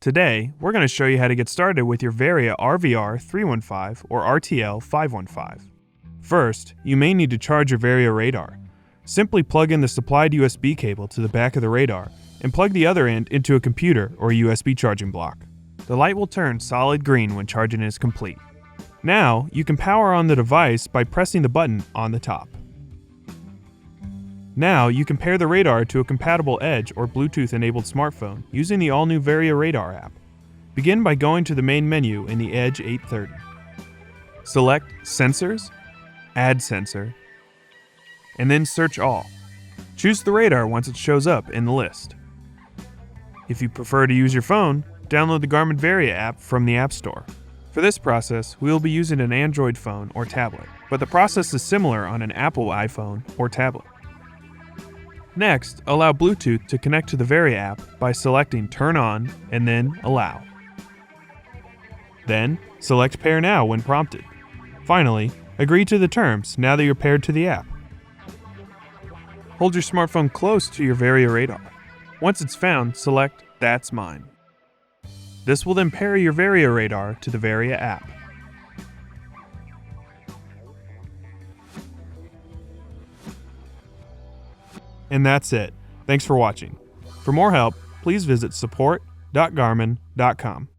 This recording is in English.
Today, we're going to show you how to get started with your Varia RVR315 or RTL515. First, you may need to charge your Varia radar. Simply plug in the supplied USB cable to the back of the radar and plug the other end into a computer or USB charging block. The light will turn solid green when charging is complete. Now, you can power on the device by pressing the button on the top. Now, you can pair the radar to a compatible Edge or Bluetooth-enabled smartphone using the all-new Varia Radar app. Begin by going to the main menu in the Edge 830. Select Sensors, Add Sensor, and then search All. Choose the radar once it shows up in the list. If you prefer to use your phone, download the Garmin Varia app from the App Store. For this process, we will be using an Android phone or tablet, but the process is similar on an Apple iPhone or tablet. Next, allow Bluetooth to connect to the Varia app by selecting Turn On and then Allow. Then, select Pair Now when prompted. Finally, agree to the terms now that you're paired to the app. Hold your smartphone close to your Varia radar. Once it's found, select That's Mine. This will then pair your Varia radar to the Varia app. And that's it. Thanks for watching. For more help, please visit support.garmin.com.